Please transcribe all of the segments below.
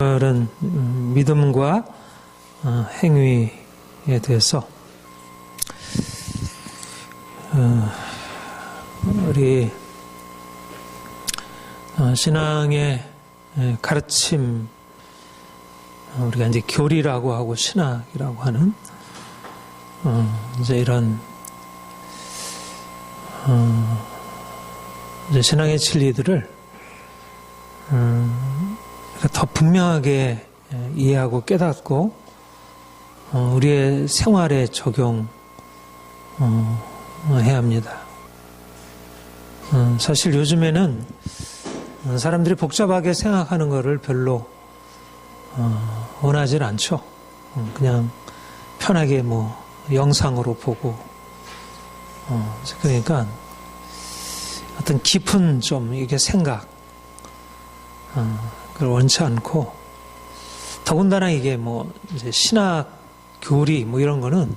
오늘은 믿음과 행위에 대해서 우리 신앙의 가르침, 우리가 이제 교리라고 하고 신학이라고 하는 이제 이런 이제 신앙의 진리들을 더 분명하게 이해하고 깨닫고 우리의 생활에 적용해야 합니다. 사실 요즘에는 사람들이 복잡하게 생각하는 것을 별로 원하지 않죠. 그냥 편하게 뭐 영상으로 보고 그러니까 어떤 깊은 좀 이게 생각 그걸 원치 않고, 더군다나 이게 뭐 이제 신학 교리 뭐 이런 거는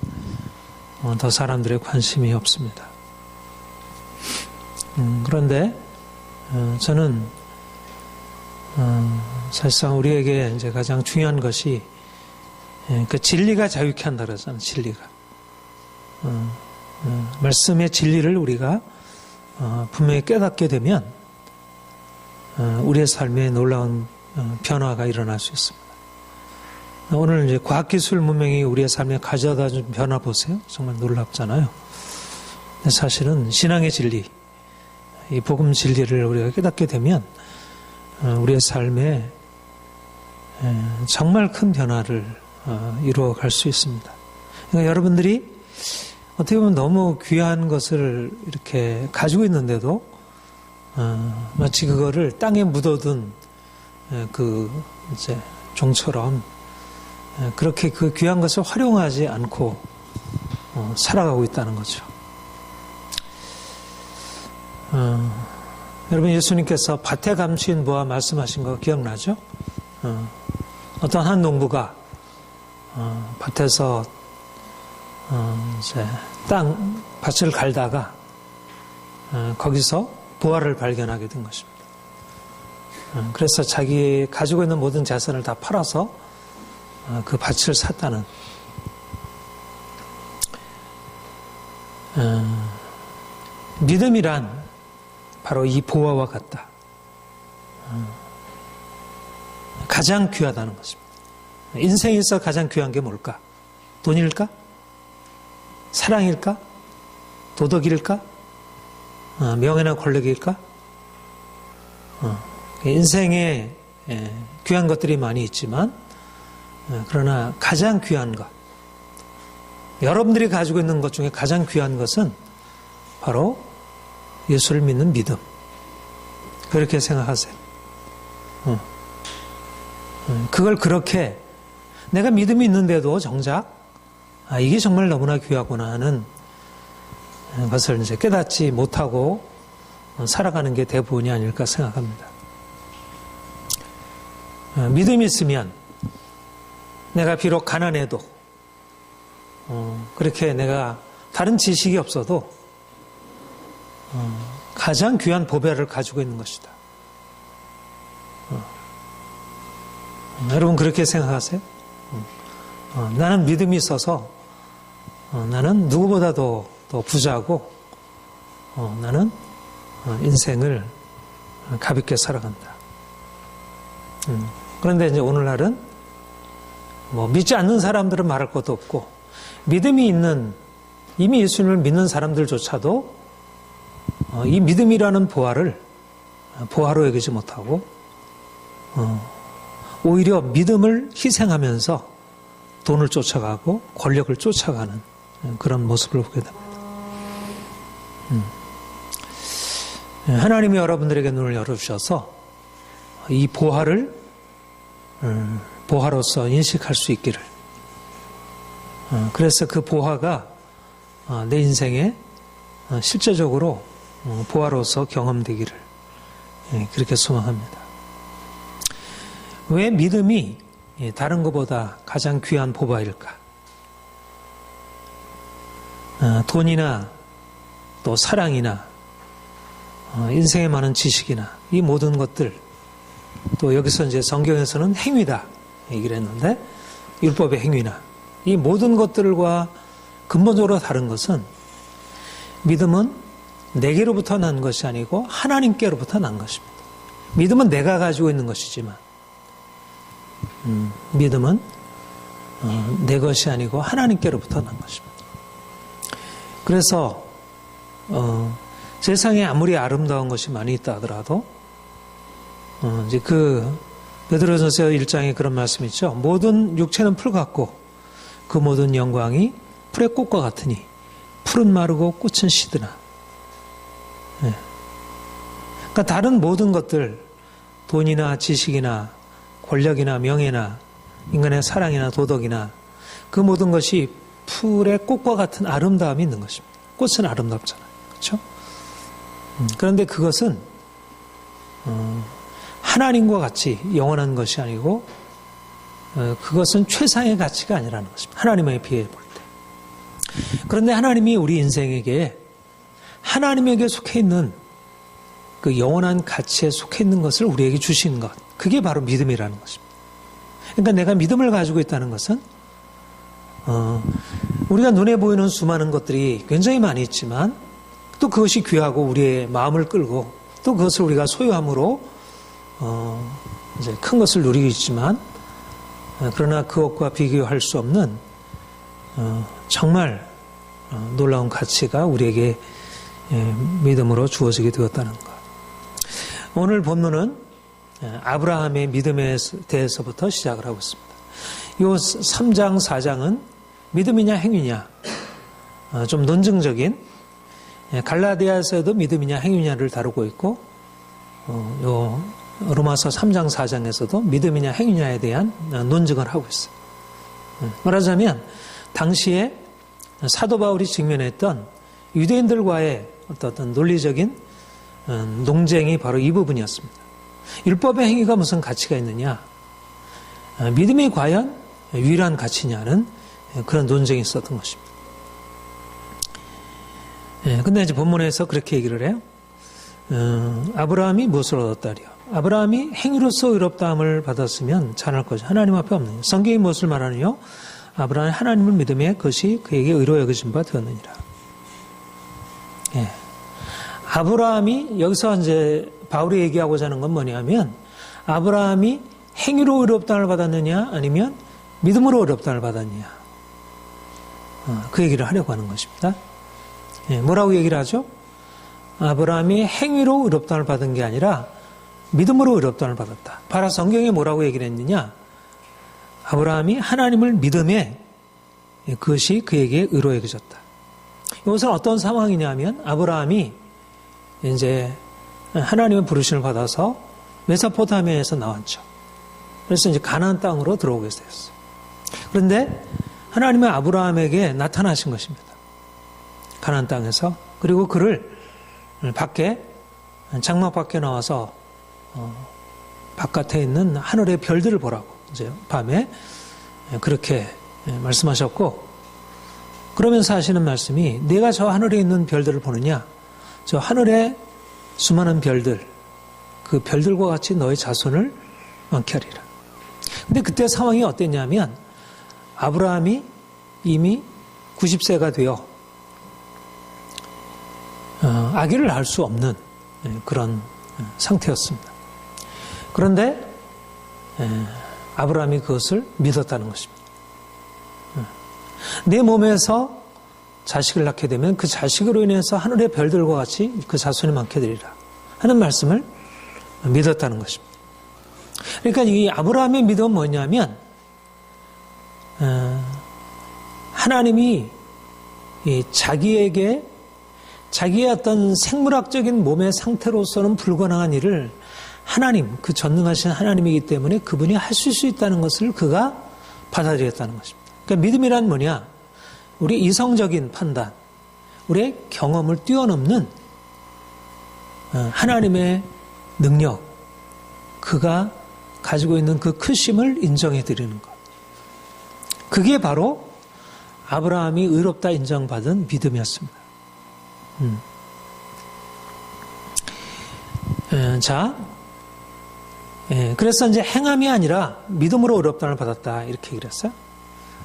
더 사람들의 관심이 없습니다. 그런데 저는 사실상 우리에게 이제 가장 중요한 것이 그 진리가 자유케 한다 그러잖아요. 진리가 말씀의 진리를 우리가 분명히 깨닫게 되면 우리의 삶에 놀라운 변화가 일어날 수 있습니다. 오늘 이제 과학기술 문명이 우리의 삶에 가져다 준 변화 보세요. 정말 놀랍잖아요. 근데 사실은 신앙의 진리, 이 복음 진리를 우리가 깨닫게 되면 우리의 삶에 정말 큰 변화를 이루어갈 수 있습니다. 그러니까 여러분들이 어떻게 보면 너무 귀한 것을 이렇게 가지고 있는데도 마치 그거를 땅에 묻어둔 그 이제 종처럼 그렇게 그 귀한 것을 활용하지 않고 살아가고 있다는 거죠. 여러분, 예수님께서 밭에 감추인 보화 말씀하신 거 기억나죠? 어떤 한 농부가 밭에서 이제 밭을 갈다가 거기서 보화를 발견하게 된 것입니다. 그래서 자기 가지고 있는 모든 재산을 다 팔아서 그 밭을 샀다는, 믿음이란 바로 이 보화와 같다. 가장 귀하다는 것입니다. 인생에서 가장 귀한 게 뭘까? 돈일까? 사랑일까? 도덕일까? 명예나 권력일까? 인생에 귀한 것들이 많이 있지만, 그러나 가장 귀한 것, 여러분들이 가지고 있는 것 중에 가장 귀한 것은 바로 예수를 믿는 믿음. 그렇게 생각하세요. 그걸 그렇게 내가 믿음이 있는데도 정작 이게 정말 너무나 귀하구나 하는 것을 이제 깨닫지 못하고 살아가는 게 대부분이 아닐까 생각합니다. 믿음이 있으면 내가 비록 가난해도 그렇게 내가 다른 지식이 없어도 가장 귀한 보배를 가지고 있는 것이다. 여러분 그렇게 생각하세요? 나는 믿음이 있어서 나는 누구보다도 더 부자고 나는 인생을 가볍게 살아간다. 그런데 이제 오늘날은 뭐 믿지 않는 사람들은 말할 것도 없고, 믿음이 있는, 이미 예수님을 믿는 사람들조차도 이 믿음이라는 보화를 보화로 여기지 못하고 오히려 믿음을 희생하면서 돈을 쫓아가고 권력을 쫓아가는 그런 모습을 보게 됩니다. 하나님이 여러분들에게 눈을 열어주셔서 이 보화를 보화로서 인식할 수 있기를, 그래서 그 보화가 내 인생에 실제적으로 보화로서 경험되기를 그렇게 소망합니다. 왜 믿음이 다른 것보다 가장 귀한 보화일까? 돈이나 또 사랑이나 인생에 많은 지식이나 이 모든 것들, 또 여기서 이제 성경에서는 행위다 얘기를 했는데 율법의 행위나 이 모든 것들과 근본적으로 다른 것은 믿음은 내게로부터 난 것이 아니고 하나님께로부터 난 것입니다. 믿음은 내가 가지고 있는 것이지만 믿음은 내 것이 아니고 하나님께로부터 난 것입니다. 그래서 세상에 아무리 아름다운 것이 많이 있다 하더라도 이제 그 베드로전서 1장에 그런 말씀이 있죠. 모든 육체는 풀 같고 그 모든 영광이 풀의 꽃과 같으니 풀은 마르고 꽃은 시드나. 네. 그러니까 다른 모든 것들, 돈이나 지식이나 권력이나 명예나 인간의 사랑이나 도덕이나 그 모든 것이 풀의 꽃과 같은 아름다움이 있는 것입니다. 꽃은 아름답잖아요. 그렇죠? 그런데 그것은 하나님과 같이 영원한 것이 아니고 그것은 최상의 가치가 아니라는 것입니다. 하나님에 비해 볼 때. 그런데 하나님이 우리 인생에게 하나님에게 속해 있는 그 영원한 가치에 속해 있는 것을 우리에게 주신 것, 그게 바로 믿음이라는 것입니다. 그러니까 내가 믿음을 가지고 있다는 것은 우리가 눈에 보이는 수많은 것들이 굉장히 많이 있지만 또 그것이 귀하고 우리의 마음을 끌고 또 그것을 우리가 소유함으로 이제 큰 것을 누리고 있지만 그러나 그것과 비교할 수 없는 정말 놀라운 가치가 우리에게 믿음으로 주어지게 되었다는 것. 오늘 본문은 아브라함의 믿음에 대해서부터 시작을 하고 있습니다. 이 3장, 4장은 믿음이냐 행위냐 좀 논증적인 갈라디아서에도 믿음이냐 행위냐를 다루고 있고 요 로마서 3장, 4장에서도 믿음이냐 행위냐에 대한 논증을 하고 있어요. 말하자면 당시에 사도 바울이 직면했던 유대인들과의 어떤 논리적인 논쟁이 바로 이 부분이었습니다. 율법의 행위가 무슨 가치가 있느냐? 믿음이 과연 유일한 가치냐는 그런 논쟁이 있었던 것입니다. 근데 이제 본문에서 그렇게 얘기를 해요. 아브라함이 무엇을 얻었다리요? 아브라함이 행위로서 의롭다함을 받았으면 잘할 것이 하나님 앞에 없느냐? 성경이 무엇을 말하느냐? 아브라함이 하나님을 믿음에 그것이 그에게 의로 여겨진 바 되었느니라. 예. 아브라함이 여기서 이제 바울이 얘기하고자 하는 건 뭐냐면 아브라함이 행위로 의롭다함을 받았느냐 아니면 믿음으로 의롭다함을 받았느냐 그 얘기를 하려고 하는 것입니다. 예. 뭐라고 얘기를 하죠? 아브라함이 행위로 의롭다함을 받은 게 아니라 믿음으로 의롭다함을 받았다. 바로 성경에 뭐라고 얘기를 했느냐? 아브라함이 하나님을 믿음에 그것이 그에게 의로 여겨졌다. 이것은 어떤 상황이냐면 아브라함이 이제 하나님의 부르심을 받아서 메소포타미아에서 나왔죠. 그래서 이제 가나안 땅으로 들어오게 되었어요. 그런데 하나님은 아브라함에게 나타나신 것입니다. 가나안 땅에서. 그리고 그를 밖에 장막 밖에 나와서 바깥에 있는 하늘의 별들을 보라고 이제 밤에 그렇게 말씀하셨고 그러면서 하시는 말씀이 내가 저 하늘에 있는 별들을 보느냐 저 하늘의 수많은 별들 그 별들과 같이 너의 자손을 많게 하리라. 근데 그때 상황이 어땠냐면 아브라함이 이미 90세가 되어 아기를 낳을 수 없는 그런 상태였습니다. 그런데 아브라함이 그것을 믿었다는 것입니다. 내 몸에서 자식을 낳게 되면 그 자식으로 인해서 하늘의 별들과 같이 그 자손이 많게 되리라 하는 말씀을 믿었다는 것입니다. 그러니까 이 아브라함의 믿음은 뭐냐면 하나님이 자기에게 자기의 어떤 생물학적인 몸의 상태로서는 불가능한 일을 하나님, 그 전능하신 하나님이기 때문에 그분이 하실 수 있다는 것을 그가 받아들였다는 것입니다. 그러니까 믿음이란 뭐냐? 우리 이성적인 판단, 우리의 경험을 뛰어넘는 하나님의 능력, 그가 가지고 있는 그 크심을 인정해 드리는 것. 그게 바로 아브라함이 의롭다 인정받은 믿음이었습니다. 자, 그래서 이제 행함이 아니라 믿음으로 의롭다함을 받았다 이렇게 얘기를 했어요.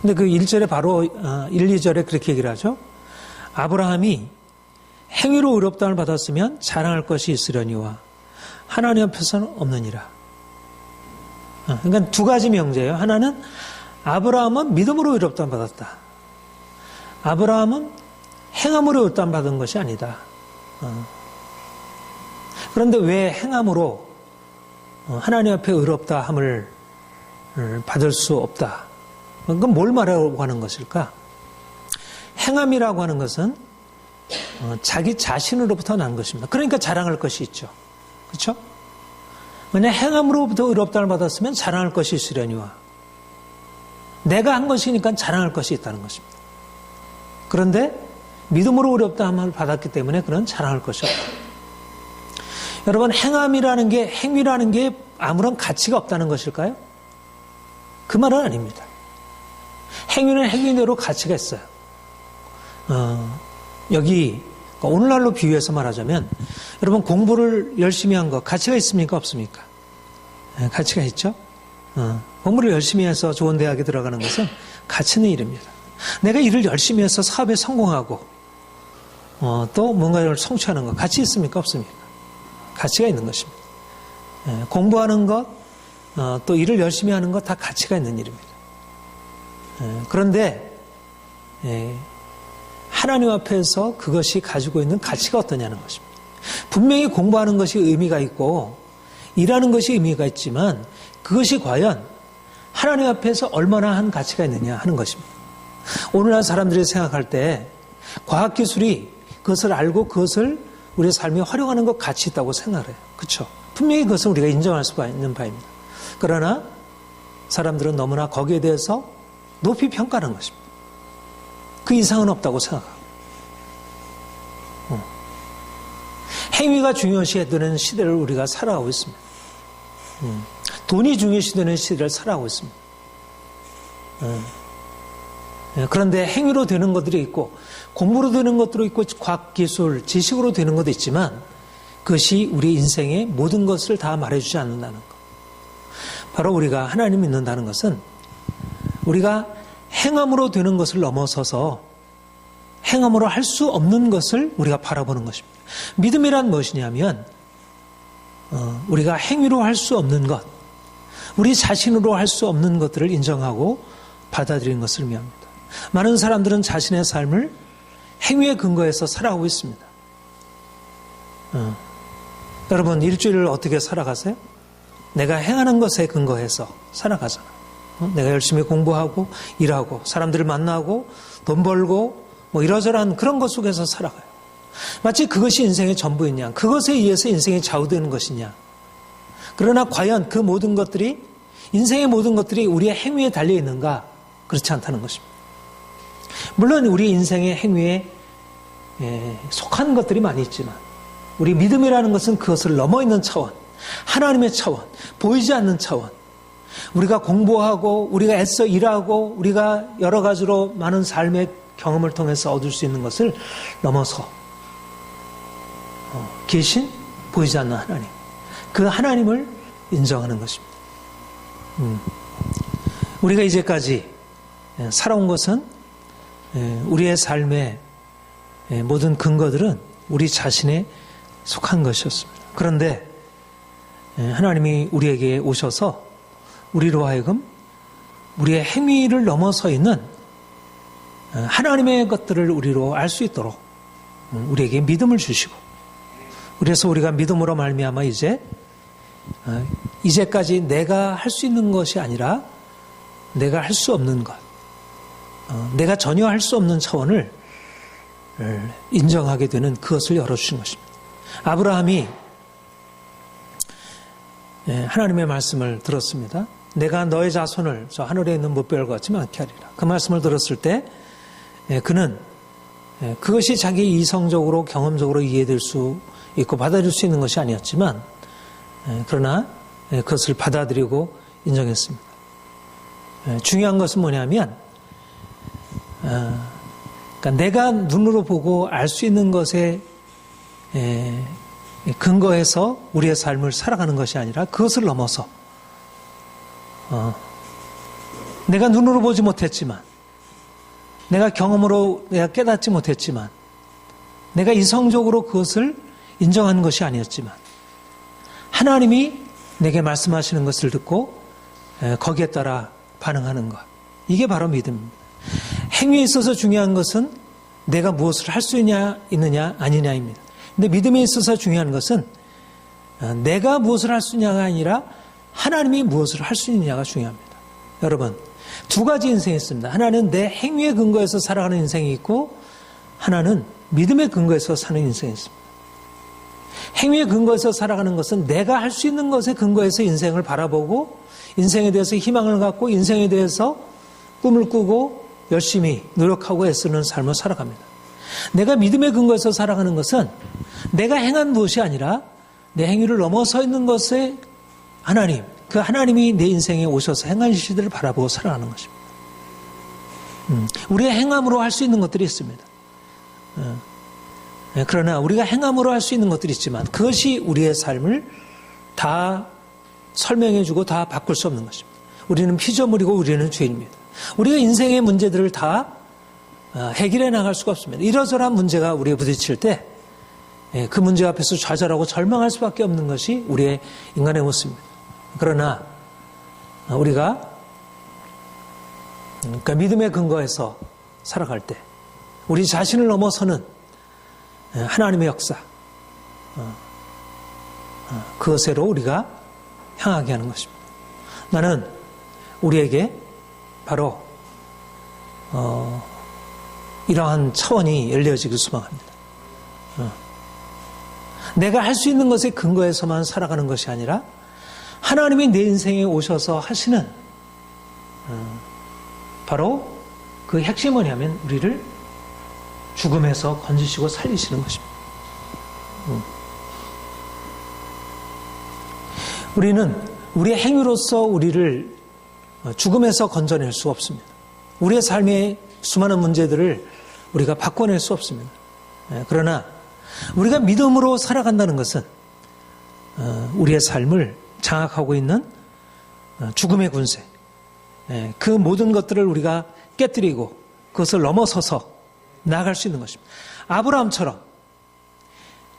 근데 그 1절에 바로 1, 2절에 그렇게 얘기를 하죠. 아브라함이 행위로 의롭다함을 받았으면 자랑할 것이 있으려니와 하나님 앞에서는 없느니라. 그러니까 두 가지 명제예요. 하나는 아브라함은 믿음으로 의롭다함을 받았다. 아브라함은 행함으로 의롭다함을 받은 것이 아니다. 그런데 왜 행함으로 하나님 앞에 의롭다함을 받을 수 없다? 그건 뭘 말하고 하는 것일까? 행함이라고 하는 것은 자기 자신으로부터 난 것입니다. 그러니까 자랑할 것이 있죠. 그렇죠? 만약 행함으로부터 의롭다함을 받았으면 자랑할 것이 있으려니와 내가 한 것이니까 자랑할 것이 있다는 것입니다. 그런데 믿음으로 의롭다함을 받았기 때문에 그는 자랑할 것이 없다. 여러분, 행함이라는 게, 행위라는 게 아무런 가치가 없다는 것일까요? 그 말은 아닙니다. 행위는 행위대로 가치가 있어요. 여기 오늘날로 비유해서 말하자면 여러분, 공부를 열심히 한 거 가치가 있습니까? 없습니까? 가치가 있죠. 공부를 열심히 해서 좋은 대학에 들어가는 것은 가치 있는 일입니다. 내가 일을 열심히 해서 사업에 성공하고 또 뭔가를 성취하는 거 가치 있습니까? 없습니까? 가치가 있는 것입니다. 공부하는 것, 또 일을 열심히 하는 것 다 가치가 있는 일입니다. 그런데 하나님 앞에서 그것이 가지고 있는 가치가 어떠냐는 것입니다. 분명히 공부하는 것이 의미가 있고 일하는 것이 의미가 있지만 그것이 과연 하나님 앞에서 얼마나 한 가치가 있느냐 하는 것입니다. 오늘날 사람들이 생각할 때 과학기술이 그것을 알고 그것을 우리의 삶에 활용하는 것 가치 있다고 생각을 해요. 그렇죠? 분명히 그것은 우리가 인정할 수가 있는 바입니다. 그러나 사람들은 너무나 거기에 대해서 높이 평가하는 것입니다. 그 이상은 없다고 생각하고 행위가 중요시되는 시대를 우리가 살아가고 있습니다. 돈이 중요시되는 시대를 살아가고 있습니다. 그런데 행위로 되는 것들이 있고 공부로 되는 것들도 있고 과학기술, 지식으로 되는 것도 있지만 그것이 우리 인생의 모든 것을 다 말해주지 않는다는 것. 바로 우리가 하나님 믿는다는 것은 우리가 행함으로 되는 것을 넘어서서 행함으로 할 수 없는 것을 우리가 바라보는 것입니다. 믿음이란 무엇이냐면 우리가 행위로 할 수 없는 것, 우리 자신으로 할 수 없는 것들을 인정하고 받아들이는 것을 의미합니다. 많은 사람들은 자신의 삶을 행위에 근거해서 살아가고 있습니다. 여러분, 일주일을 어떻게 살아가세요? 내가 행하는 것에 근거해서 살아가잖아. 내가 열심히 공부하고 일하고 사람들을 만나고 돈 벌고 뭐 이러저러한 그런 것 속에서 살아가요. 마치 그것이 인생의 전부이냐, 그것에 의해서 인생이 좌우되는 것이냐. 그러나 과연 그 모든 것들이, 인생의 모든 것들이 우리의 행위에 달려 있는가? 그렇지 않다는 것입니다. 물론 우리 인생의 행위에 속한 것들이 많이 있지만 우리 믿음이라는 것은 그것을 넘어 있는 차원, 하나님의 차원, 보이지 않는 차원, 우리가 공부하고 우리가 애써 일하고 우리가 여러 가지로 많은 삶의 경험을 통해서 얻을 수 있는 것을 넘어서 계신 보이지 않는 하나님, 그 하나님을 인정하는 것입니다. 우리가 이제까지 살아온 것은 우리의 삶의 모든 근거들은 우리 자신에 속한 것이었습니다. 그런데 하나님이 우리에게 오셔서 우리로 하여금 우리의 행위를 넘어서 있는 하나님의 것들을 우리로 알 수 있도록 우리에게 믿음을 주시고, 그래서 우리가 믿음으로 말미암아 이제까지 내가 할 수 있는 것이 아니라 내가 할 수 없는 것, 내가 전혀 할 수 없는 차원을 인정하게 되는 그것을 열어주신 것입니다. 아브라함이 하나님의 말씀을 들었습니다. 내가 너의 자손을 저 하늘에 있는 무별 같이 많게 하리라. 그 말씀을 들었을 때 그는 그것이 자기 이성적으로 경험적으로 이해될 수 있고 받아들일 수 있는 것이 아니었지만 그러나 그것을 받아들이고 인정했습니다. 중요한 것은 뭐냐면 그러니까 내가 눈으로 보고 알 수 있는 것에 근거해서 우리의 삶을 살아가는 것이 아니라 그것을 넘어서 내가 눈으로 보지 못했지만, 내가 경험으로 내가 깨닫지 못했지만, 내가 이성적으로 그것을 인정한 것이 아니었지만, 하나님이 내게 말씀하시는 것을 듣고 거기에 따라 반응하는 것, 이게 바로 믿음입니다. 행위에 있어서 중요한 것은 내가 무엇을 할 수 있느냐 아니냐입니다. 근데 믿음에 있어서 중요한 것은 내가 무엇을 할 수 있냐가 아니라 하나님이 무엇을 할 수 있느냐가 중요합니다. 여러분, 두 가지 인생이 있습니다. 하나는 내 행위에 근거해서 살아가는 인생이 있고, 하나는 믿음에 근거해서 사는 인생이 있습니다. 행위에 근거해서 살아가는 것은 내가 할 수 있는 것에 근거해서 인생을 바라보고, 인생에 대해서 희망을 갖고, 인생에 대해서 꿈을 꾸고 열심히 노력하고 애쓰는 삶을 살아갑니다. 내가 믿음에 근거해서 살아가는 것은 내가 행한 무엇이 아니라 내 행위를 넘어서 있는 것에 하나님, 그 하나님이 내 인생에 오셔서 행하신 시들을 바라보고 살아가는 것입니다. 우리의 행함으로 할 수 있는 것들이 있습니다. 그러나 우리가 행함으로 할 수 있는 것들이 있지만 그것이 우리의 삶을 다 설명해주고 다 바꿀 수 없는 것입니다. 우리는 피조물이고 우리는 죄인입니다. 우리가 인생의 문제들을 다 해결해 나갈 수가 없습니다. 이러저러한 문제가 우리에 부딪힐 때 그 문제 앞에서 좌절하고 절망할 수밖에 없는 것이 우리의 인간의 모습입니다. 그러나 우리가 그러니까 믿음에 근거해서 살아갈 때 우리 자신을 넘어서는 하나님의 역사, 그것으로 우리가 향하게 하는 것입니다. 나는 우리에게 바로 이러한 차원이 열려지길 소망합니다. 내가 할 수 있는 것에 근거해서만 살아가는 것이 아니라 하나님이 내 인생에 오셔서 하시는 바로 그 핵심은 뭐냐면 우리를 죽음에서 건지시고 살리시는 것입니다. 우리는 우리의 행위로서 우리를 죽음에서 건져낼 수 없습니다. 우리의 삶의 수많은 문제들을 우리가 바꿔낼 수 없습니다. 그러나 우리가 믿음으로 살아간다는 것은 우리의 삶을 장악하고 있는 죽음의 군세, 그 모든 것들을 우리가 깨뜨리고 그것을 넘어서서 나아갈 수 있는 것입니다. 아브라함처럼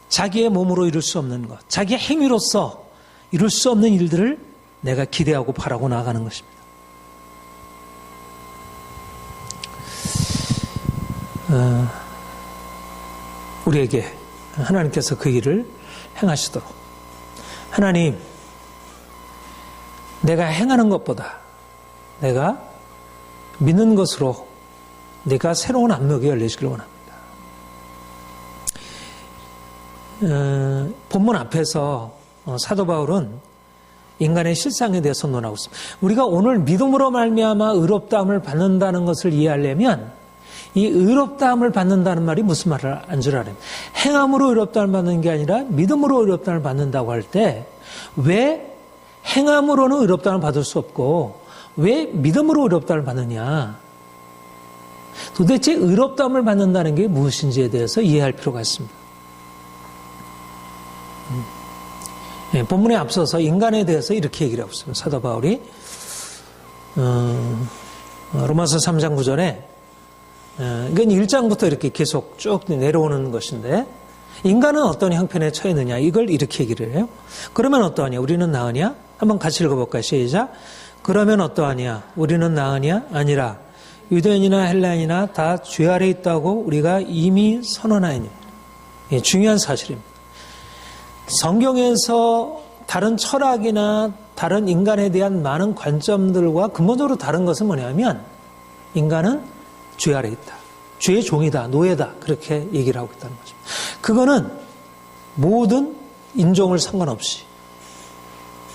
자기의 몸으로 이룰 수 없는 것, 자기의 행위로서 이룰 수 없는 일들을 내가 기대하고 바라고 나아가는 것입니다. 우리에게 하나님께서 그 일을 행하시도록, 하나님, 내가 행하는 것보다 내가 믿는 것으로 내가 새로운 압력이 열리시길 원합니다. 본문 앞에서 사도 바울은 인간의 실상에 대해서 논하고 있습니다. 우리가 오늘 믿음으로 말미암아 의롭다함을 받는다는 것을 이해하려면 이 의롭다함을 받는다는 말이 무슨 말을 안 줄 알아요. 행함으로 의롭다함을 받는 게 아니라 믿음으로 의롭다함을 받는다고 할 때 왜 행함으로는 의롭다함을 받을 수 없고 왜 믿음으로 의롭다함을 받느냐. 도대체 의롭다함을 받는다는 게 무엇인지에 대해서 이해할 필요가 있습니다. 본문에 앞서서 인간에 대해서 이렇게 얘기를 하고 있습니다. 사도 바울이 로마서 3장 9절에 이건 1장부터 이렇게 계속 쭉 내려오는 것인데 인간은 어떤 형편에 처했느냐 이걸 이렇게 얘기를 해요. 그러면 어떠하냐? 우리는 나으냐? 한번 같이 읽어볼까요? 시작. 그러면 어떠하냐? 우리는 나으냐? 아니라 유대인이나 헬라인이나 다 죄 아래 있다고 우리가 이미 선언하였니. 중요한 사실입니다. 성경에서 다른 철학이나 다른 인간에 대한 많은 관점들과 근본적으로 다른 것은 뭐냐면 인간은 죄 아래 있다. 죄의 종이다. 노예다. 그렇게 얘기를 하고 있다는 거죠. 그거는 모든 인종을 상관없이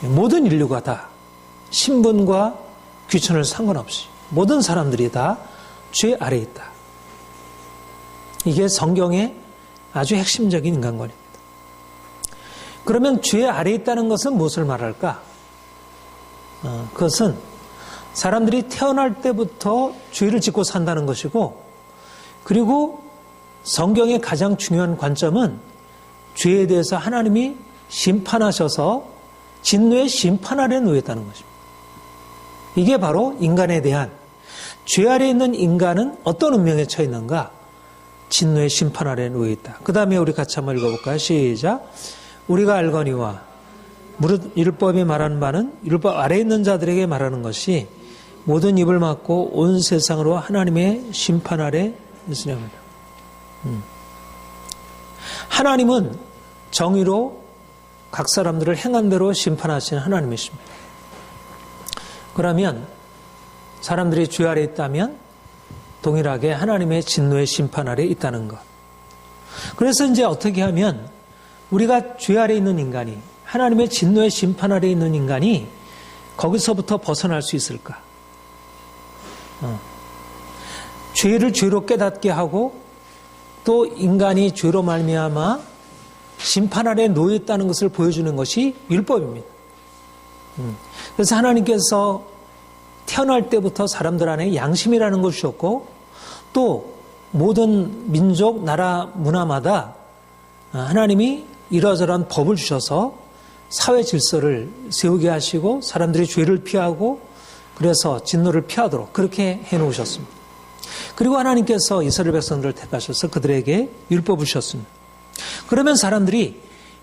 모든 인류가 다 신분과 귀천을 상관없이 모든 사람들이 다 죄 아래 있다. 이게 성경의 아주 핵심적인 인간관입니다. 그러면 죄 아래 있다는 것은 무엇을 말할까? 그것은 사람들이 태어날 때부터 죄를 짓고 산다는 것이고, 그리고 성경의 가장 중요한 관점은 죄에 대해서 하나님이 심판하셔서 진노의 심판 아래 놓였다는 것입니다. 이게 바로 인간에 대한, 죄 아래 있는 인간은 어떤 운명에 처해 있는가? 진노의 심판 아래 놓여 있다. 그 다음에 우리 같이 한번 읽어볼까요? 시작. 우리가 알거니와 무릇 율법이 말하는 바는 율법 아래 있는 자들에게 말하는 것이 모든 입을 막고 온 세상으로 하나님의 심판 아래 있으냐고요. 하나님은 정의로 각 사람들을 행한 대로 심판하시는 하나님이십니다. 그러면 사람들이 죄 아래 있다면 동일하게 하나님의 진노의 심판 아래 있다는 것. 그래서 이제 어떻게 하면 우리가 죄 아래 있는 인간이, 하나님의 진노의 심판 아래 있는 인간이 거기서부터 벗어날 수 있을까? 죄를 죄로 깨닫게 하고 또 인간이 죄로 말미암아 심판 아래 놓여 있다는 것을 보여주는 것이 율법입니다. 그래서 하나님께서 태어날 때부터 사람들 안에 양심이라는 것을 주셨고 또 모든 민족, 나라, 문화마다 하나님이 이러저러한 법을 주셔서 사회 질서를 세우게 하시고 사람들이 죄를 피하고 그래서 진노를 피하도록 그렇게 해놓으셨습니다. 그리고 하나님께서 이스라엘 백성들을 택하셔서 그들에게 율법을 주셨습니다. 그러면 사람들이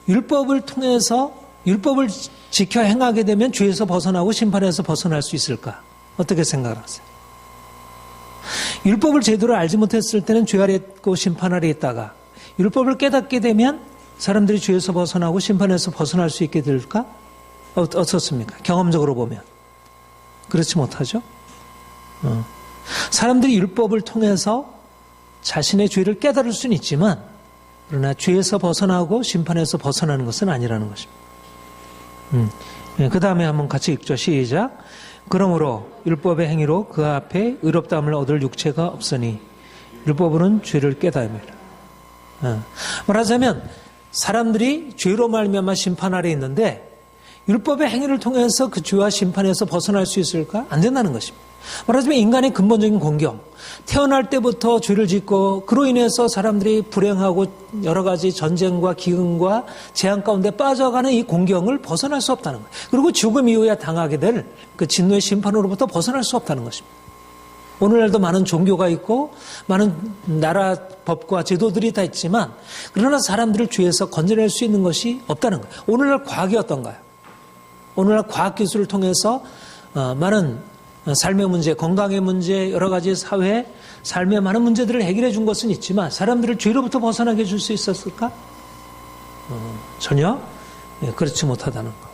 율법을 통해서 율법을 지켜 행하게 되면 죄에서 벗어나고 심판에서 벗어날 수 있을까? 어떻게 생각하세요? 율법을 제대로 알지 못했을 때는 죄 아래 있고 심판 아래 있다가 율법을 깨닫게 되면 사람들이 죄에서 벗어나고 심판에서 벗어날 수 있게 될까? 어떻습니까? 경험적으로 보면. 그렇지 못하죠? 사람들이 율법을 통해서 자신의 죄를 깨달을 수는 있지만 그러나 죄에서 벗어나고 심판에서 벗어나는 것은 아니라는 것입니다. 그 다음에 한번 같이 읽죠. 시작. 그러므로 율법의 행위로 그 앞에 의롭다함을 얻을 육체가 없으니 율법으로는 죄를 깨닫음이라. 말하자면 사람들이 죄로 말미암아 심판 아래 있는데 율법의 행위를 통해서 그 죄와 심판에서 벗어날 수 있을까? 안 된다는 것입니다. 말하자면 인간의 근본적인 공경, 태어날 때부터 죄를 짓고 그로 인해서 사람들이 불행하고 여러 가지 전쟁과 기근과 재앙 가운데 빠져가는 이 공경을 벗어날 수 없다는 거예요. 그리고 죽음 이후에 당하게 될 그 진노의 심판으로부터 벗어날 수 없다는 것입니다. 오늘날도 많은 종교가 있고 많은 나라 법과 제도들이 다 있지만 그러나 사람들을 죄에서 건져낼 수 있는 것이 없다는 거예요. 오늘날 과학이 어떤가요? 오늘날 과학기술을 통해서 많은 삶의 문제, 건강의 문제, 여러 가지 사회, 삶의 많은 문제들을 해결해 준 것은 있지만 사람들을 죄로부터 벗어나게 해줄 수 있었을까? 전혀 그렇지 못하다는 것.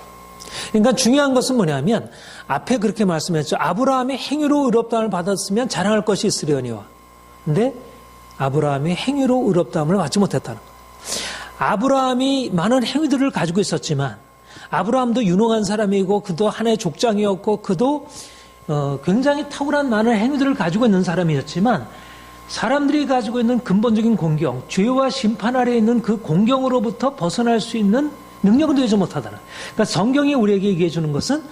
그러니까 중요한 것은 뭐냐면 앞에 그렇게 말씀했죠. 아브라함이 행위로 의롭다함을 받았으면 자랑할 것이 있으려니와. 근데 아브라함이 행위로 의롭다함을 받지 못했다는 것. 아브라함이 많은 행위들을 가지고 있었지만 아브라함도 유능한 사람이고 그도 하나의 족장이었고 그도 굉장히 탁월한 많은 행위들을 가지고 있는 사람이었지만 사람들이 가지고 있는 근본적인 공경, 죄와 심판 아래에 있는 그 공경으로부터 벗어날 수 있는 능력은 되지 못하다는. 그러니까 성경이 우리에게 얘기해 주는 것은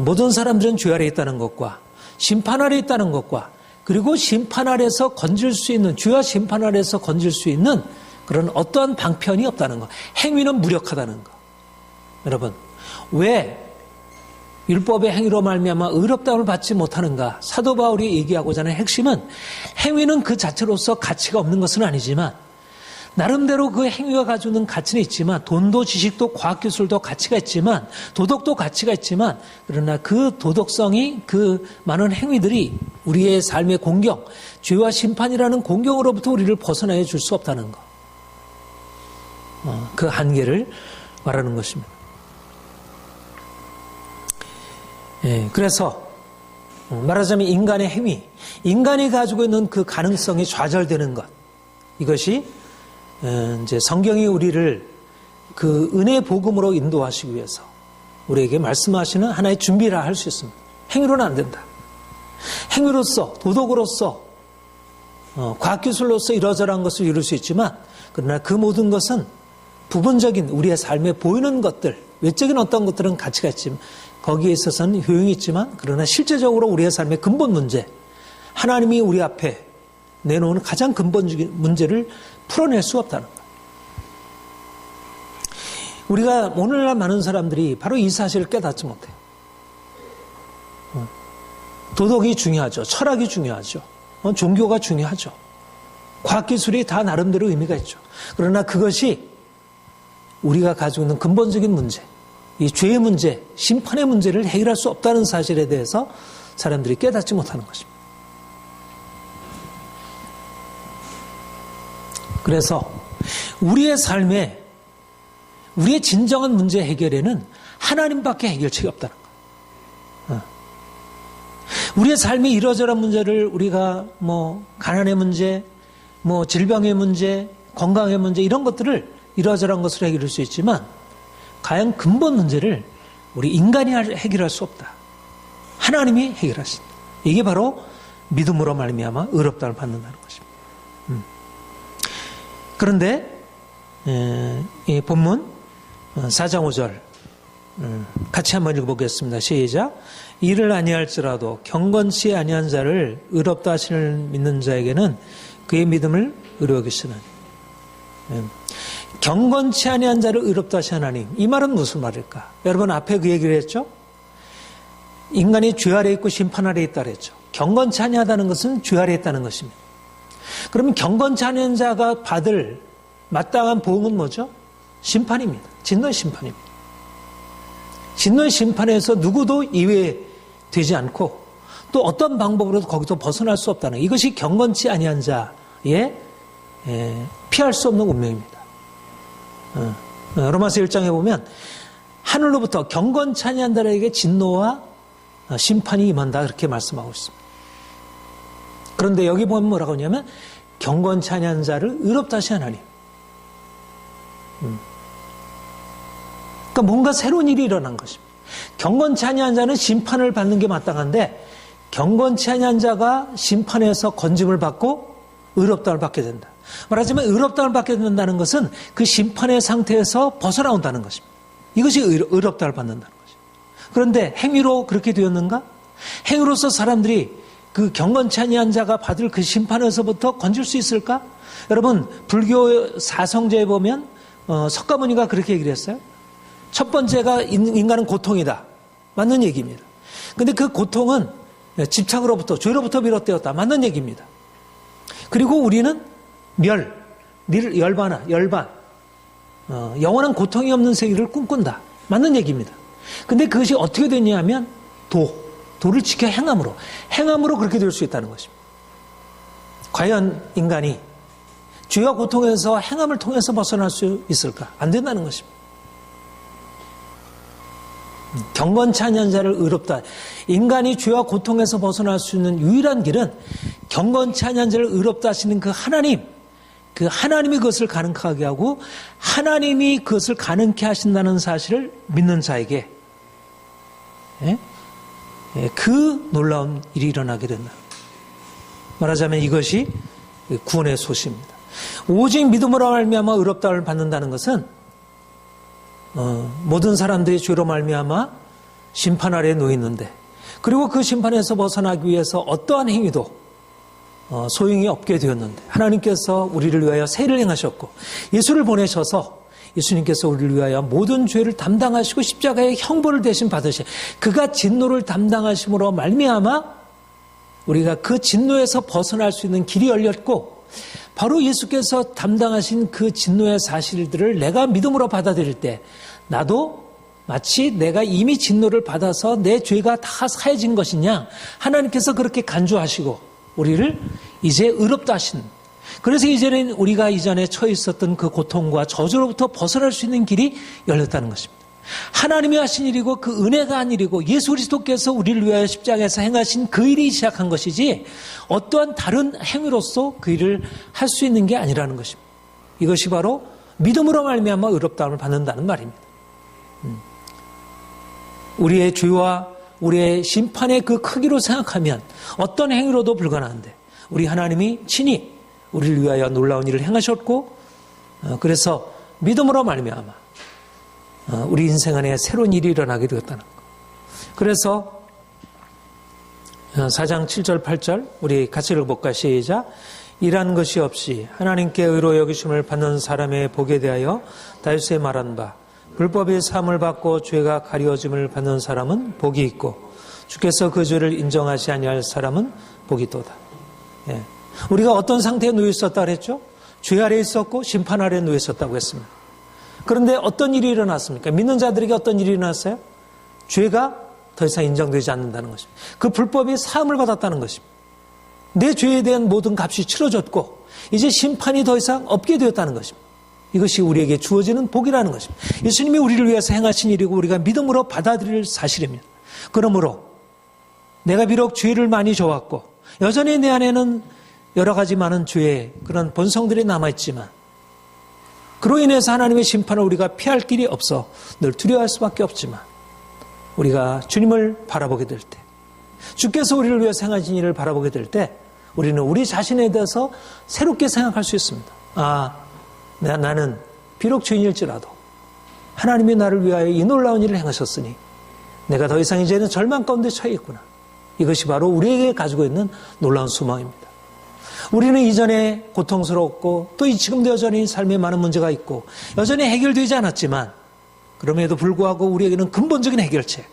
모든 사람들은 죄 아래에 있다는 것과 심판 아래에 있다는 것과 그리고 심판 아래에서 건질 수 있는, 죄와 심판 아래에서 건질 수 있는 그런 어떠한 방편이 없다는 것. 행위는 무력하다는 것. 여러분, 왜 율법의 행위로 말미암아 의롭다함을 받지 못하는가? 사도 바울이 얘기하고자 하는 핵심은 행위는 그 자체로서 가치가 없는 것은 아니지만 나름대로 그 행위가 가지고 있는 가치는 있지만 돈도 지식도 과학기술도 가치가 있지만 도덕도 가치가 있지만 그러나 그 도덕성이 그 많은 행위들이 우리의 삶의 공경, 죄와 심판이라는 공경으로부터 우리를 벗어나게 줄 수 없다는 것. 그 한계를 말하는 것입니다. 그래서 말하자면 인간의 행위, 인간이 가지고 있는 그 가능성이 좌절되는 것, 이것이 이제 성경이 우리를 그 은혜 복음으로 인도하시기 위해서 우리에게 말씀하시는 하나의 준비라 할 수 있습니다. 행위로는 안 된다. 행위로서, 도덕으로서, 과학기술로서 이러저러한 것을 이룰 수 있지만 그러나 그 모든 것은 부분적인 우리의 삶에 보이는 것들, 외적인 어떤 것들은 가치가 있지만 거기에 있어서는 효용이 있지만 그러나 실제적으로 우리의 삶의 근본 문제, 하나님이 우리 앞에 내놓은 가장 근본적인 문제를 풀어낼 수 없다는 우리가 오늘날 많은 사람들이 바로 이 사실을 깨닫지 못해요. 도덕이 중요하죠. 철학이 중요하죠. 종교가 중요하죠. 과학기술이 다 나름대로 의미가 있죠. 그러나 그것이 우리가 가지고 있는 근본적인 문제, 이 죄의 문제, 심판의 문제를 해결할 수 없다는 사실에 대해서 사람들이 깨닫지 못하는 것입니다. 그래서 우리의 삶에 우리의 진정한 문제 해결에는 하나님밖에 해결책이 없다는 거예요. 우리의 삶이 이러저러한 문제를 우리가 가난의 문제, 질병의 문제, 건강의 문제 이런 것들을 이러저러한 것으로 해결할 수 있지만 과연 근본 문제를 우리 인간이 해결할 수 없다. 하나님이 해결하신다. 이게 바로 믿음으로 말미암아 의롭다를 받는다는 것입니다. 그런데 이 본문 4장 5절 같이 한번 읽어보겠습니다. 시작. 이를 아니할지라도 경건치 아니한 자를 의롭다 하시는 믿는 자에게는 그의 믿음을 의로워 여기시나니. 경건치 아니한 자를 의롭다 하시는 하나님. 이 말은 무슨 말일까? 여러분 앞에 그 얘기를 했죠? 인간이 죄 아래 있고 심판 아래 있다 그랬죠. 경건치 아니하다는 것은 죄 아래 있다는 것입니다. 그러면 경건치 않은 자가 받을 마땅한 보응은 뭐죠? 심판입니다. 진노의 심판입니다. 진노의 심판에서 누구도 이외되지 않고 또 어떤 방법으로도 거기서 벗어날 수 없다는 이것이 경건치 아니한 자의 피할 수 없는 운명입니다. 로마서 1장에 보면 하늘로부터 경건치 아니한 자에게 진노와 심판이 임한다 그렇게 말씀하고 있습니다. 그런데 여기 보면 뭐라고 하냐면 경건치 아니한 자를 의롭다 하시는 하나님. 그러니까 뭔가 새로운 일이 일어난 것입니다. 경건치 아니한 자는 심판을 받는 게 마땅한데 경건치 아니한 자가 심판에서 건짐을 받고 의롭다를 받게 된다. 말하자면 의롭다를 받게 된다는 것은 그 심판의 상태에서 벗어나온다는 것입니다. 이것이 의롭다를 받는다는 것입니다. 그런데 행위로 그렇게 되었는가? 행위로서 사람들이 그 경건치 아니한 자가 받을 그 심판에서부터 건질 수 있을까? 여러분 불교 사성제에 보면 석가모니가 그렇게 얘기를 했어요. 첫 번째가 인간은 고통이다. 맞는 얘기입니다. 그런데 그 고통은 집착으로부터 죄로부터 비롯되었다. 맞는 얘기입니다. 그리고 우리는 열반 영원한 고통이 없는 세계를 꿈꾼다. 맞는 얘기입니다. 근데 그것이 어떻게 되냐 하면 도를 지켜 행함으로 그렇게 될 수 있다는 것입니다. 과연 인간이 죄와 고통에서 행함을 통해서 벗어날 수 있을까? 안 된다는 것입니다. 경건치 아니한 자를 의롭다. 인간이 죄와 고통에서 벗어날 수 있는 유일한 길은 경건치 아니한 자를 의롭다 하시는 그 하나님이 그것을 가능하게 하고 하나님이 그것을 가능케 하신다는 사실을 믿는 자에게 그 놀라운 일이 일어나게 된다. 말하자면 이것이 구원의 소식입니다. 오직 믿음으로 말미암아 의롭다를 받는다는 것은 모든 사람들이 죄로 말미암아 심판 아래에 놓여 있는데 그리고 그 심판에서 벗어나기 위해서 어떠한 행위도 소용이 없게 되었는데 하나님께서 우리를 위하여 세를 행하셨고 예수를 보내셔서 예수님께서 우리를 위하여 모든 죄를 담당하시고 십자가의 형벌을 대신 받으시 그가 진노를 담당하심으로 말미암아 우리가 그 진노에서 벗어날 수 있는 길이 열렸고 바로 예수께서 담당하신 그 진노의 사실들을 내가 믿음으로 받아들일 때 나도 마치 내가 이미 진노를 받아서 내 죄가 다 사해진 것이냐 하나님께서 그렇게 간주하시고 우리를 이제 의롭다 하신 그래서 이제는 우리가 이전에 처해 있었던 그 고통과 저주로부터 벗어날 수 있는 길이 열렸다는 것입니다. 하나님이 하신 일이고 그 은혜가 한 일이고 예수 그리스도께서 우리를 위하여 십자가에서 행하신 그 일이 시작한 것이지 어떠한 다른 행위로서 그 일을 할 수 있는 게 아니라는 것입니다. 이것이 바로 믿음으로 말미암아 의롭다함을 받는다는 말입니다. 우리의 죄와 우리의 심판의 그 크기로 생각하면 어떤 행위로도 불가능한데 우리 하나님이 친히 우리를 위하여 놀라운 일을 행하셨고 그래서 믿음으로 말미암아 우리 인생 안에 새로운 일이 일어나게 되었다는 것. 그래서 4장 7절 8절 우리 같이 읽어볼까? 시작. 일한 것이 없이 하나님께 의로 여기심을 받는 사람의 복에 대하여 다윗이 말한 바 불법의 사함을 받고 죄가 가리워짐을 받는 사람은 복이 있고 주께서 그 죄를 인정하시 아니할 사람은 복이 또다. 예. 우리가 어떤 상태에 놓여 있었다 그랬죠? 죄 아래에 있었고 심판 아래에 놓여 있었다고 했습니다. 그런데 어떤 일이 일어났습니까? 믿는 자들에게 어떤 일이 일어났어요? 죄가 더 이상 인정되지 않는다는 것입니다. 그 불법이 사함을 받았다는 것입니다. 내 죄에 대한 모든 값이 치러졌고 이제 심판이 더 이상 없게 되었다는 것입니다. 이것이 우리에게 주어지는 복이라는 것입니다. 예수님이 우리를 위해서 행하신 일이고 우리가 믿음으로 받아들일 사실입니다. 그러므로 내가 비록 죄를 많이 져왔고 여전히 내 안에는 여러 가지 많은 죄의 그런 본성들이 남아있지만 그로 인해서 하나님의 심판을 우리가 피할 길이 없어 늘 두려워할 수밖에 없지만 우리가 주님을 바라보게 될 때, 주께서 우리를 위해서 행하신 일을 바라보게 될 때 우리는 우리 자신에 대해서 새롭게 생각할 수 있습니다. 나는 비록 죄인일지라도 하나님이 나를 위하여 이 놀라운 일을 행하셨으니 내가 더 이상 이제는 절망 가운데 처해 있구나. 이것이 바로 우리에게 가지고 있는 놀라운 소망입니다. 우리는 이전에 고통스러웠고 또 지금도 여전히 삶에 많은 문제가 있고 여전히 해결되지 않았지만 그럼에도 불구하고 우리에게는 근본적인 해결책.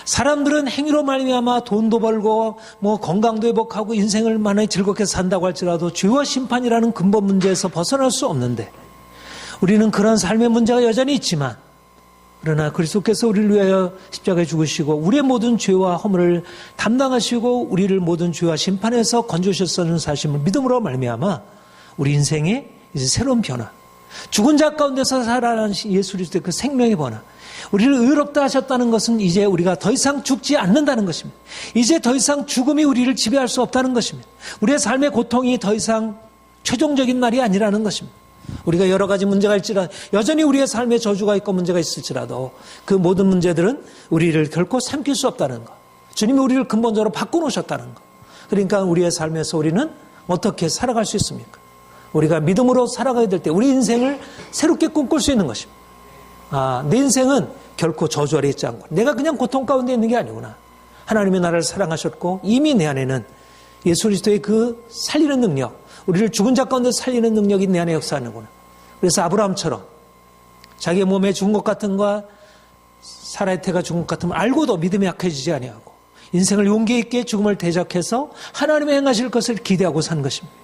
사람들은 행위로 말미암아 돈도 벌고 건강도 회복하고 인생을 많이 즐겁게 산다고 할지라도 죄와 심판이라는 근본 문제에서 벗어날 수 없는데 우리는 그런 삶의 문제가 여전히 있지만 그러나 그리스도께서 우리를 위하여 십자가에 죽으시고 우리의 모든 죄와 허물을 담당하시고 우리를 모든 죄와 심판에서 건져주셨다는 사실을 믿음으로 말미암아 우리 인생에 이제 새로운 변화, 죽은 자 가운데서 살아나신 예수 그리스도의 그 생명의 변화, 우리를 의롭다 하셨다는 것은 이제 우리가 더 이상 죽지 않는다는 것입니다. 이제 더 이상 죽음이 우리를 지배할 수 없다는 것입니다. 우리의 삶의 고통이 더 이상 최종적인 말이 아니라는 것입니다. 우리가 여러 가지 문제가 있지라도 여전히 우리의 삶에 저주가 있고 문제가 있을지라도 그 모든 문제들은 우리를 결코 삼킬 수 없다는 것. 주님이 우리를 근본적으로 바꿔놓으셨다는 것. 그러니까 우리의 삶에서 우리는 어떻게 살아갈 수 있습니까? 우리가 믿음으로 살아가야 될 때 우리 인생을 새롭게 꿈꿀 수 있는 것입니다. 내 인생은 결코 저주 아래 있지 않고 내가 그냥 고통 가운데 있는 게 아니구나. 하나님이 나를 사랑하셨고 이미 내 안에는 예수 그리스도의 그 살리는 능력, 우리를 죽은 자 가운데 살리는 능력이 내 안에 역사하는구나. 그래서 아브라함처럼 자기의 몸에 죽은 것 같은 것과 사라의 태가 죽은 것 같으면 알고도 믿음이 약해지지 아니하고 인생을 용기 있게 죽음을 대적해서 하나님의 행하실 것을 기대하고 사는 것입니다.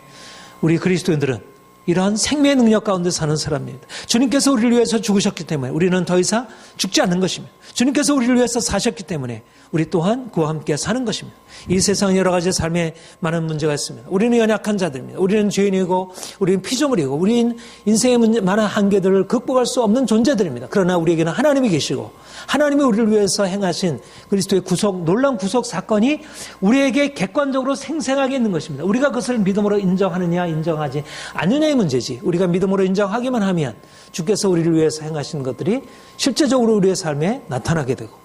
우리 그리스도인들은 이러한 생명의 능력 가운데 사는 사람입니다. 주님께서 우리를 위해서 죽으셨기 때문에 우리는 더 이상 죽지 않는 것입니다. 주님께서 우리를 위해서 사셨기 때문에 우리 또한 그와 함께 사는 것입니다. 이 세상에 여러 가지 삶에 많은 문제가 있습니다. 우리는 연약한 자들입니다. 우리는 죄인이고 우리는 피조물이고 우리는 인생의 많은 한계들을 극복할 수 없는 존재들입니다. 그러나 우리에게는 하나님이 계시고 하나님이 우리를 위해서 행하신 그리스도의 놀라운 구속 사건이 우리에게 객관적으로 생생하게 있는 것입니다. 우리가 그것을 믿음으로 인정하느냐 인정하지 않느냐의 문제지. 우리가 믿음으로 인정하기만 하면 주께서 우리를 위해서 행하신 것들이 실제적으로 우리의 삶에 나타나게 되고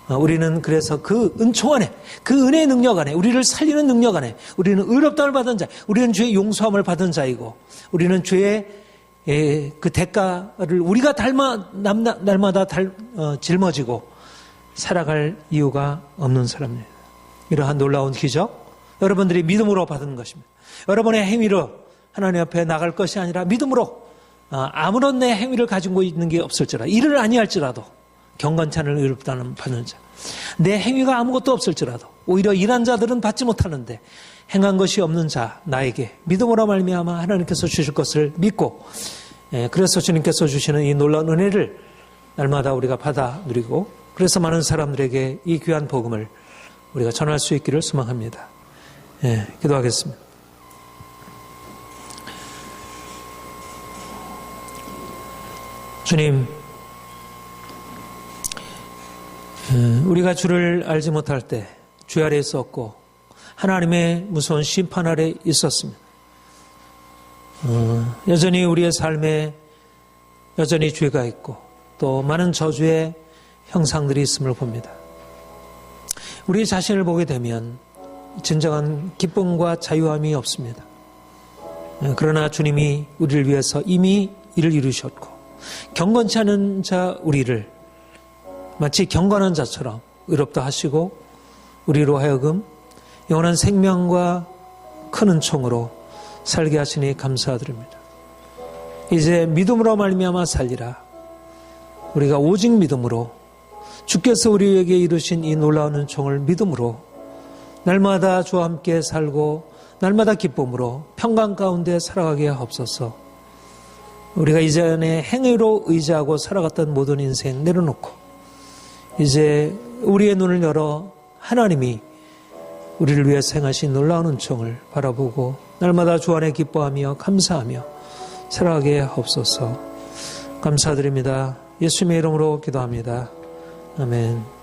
우리는 그래서 그 은총 안에 그 은혜의 능력 안에 우리를 살리는 능력 안에 우리는 의롭다를 받은 자, 우리는 죄의 용서함을 받은 자이고 우리는 죄의 그 대가를 우리가 날마다 짊어지고 살아갈 이유가 없는 사람입니다. 이러한 놀라운 기적 여러분들이 믿음으로 받은 것입니다. 여러분의 행위로 하나님 앞에 나갈 것이 아니라 믿음으로 아무런 내 행위를 가지고 있는 게 없을지라도 일을 아니할지라도 경건치 않을 의롭다는 받는 자, 내 행위가 아무것도 없을지라도 오히려 일한 자들은 받지 못하는데 행한 것이 없는 자 나에게 믿음으로 말미암아 하나님께서 주실 것을 믿고 그래서 주님께서 주시는 이 놀라운 은혜를 날마다 우리가 받아 누리고 그래서 많은 사람들에게 이 귀한 복음을 우리가 전할 수 있기를 소망합니다. 기도하겠습니다. 주님, 우리가 주를 알지 못할 때 죄 아래 있었고 하나님의 무서운 심판 아래 있었습니다. 여전히 우리의 삶에 여전히 죄가 있고 또 많은 저주의 형상들이 있음을 봅니다. 우리 자신을 보게 되면 진정한 기쁨과 자유함이 없습니다. 그러나 주님이 우리를 위해서 이미 이를 이루셨고 경건치 않은 자 우리를 마치 경건한 자처럼 의롭다 하시고 우리로 하여금 영원한 생명과 큰 은총으로 살게 하시니 감사드립니다. 이제 믿음으로 말미암아 살리라. 우리가 오직 믿음으로 주께서 우리에게 이루신 이 놀라운 은총을 믿음으로 날마다 주와 함께 살고 날마다 기쁨으로 평강 가운데 살아가게 하옵소서. 우리가 이전에 행위로 의지하고 살아갔던 모든 인생 내려놓고 이제 우리의 눈을 열어 하나님이 우리를 위해서 행하신 놀라운 은총을 바라보고 날마다 주 안에 기뻐하며 감사하며 살아가게 하옵소서. 감사드립니다. 예수님의 이름으로 기도합니다. 아멘.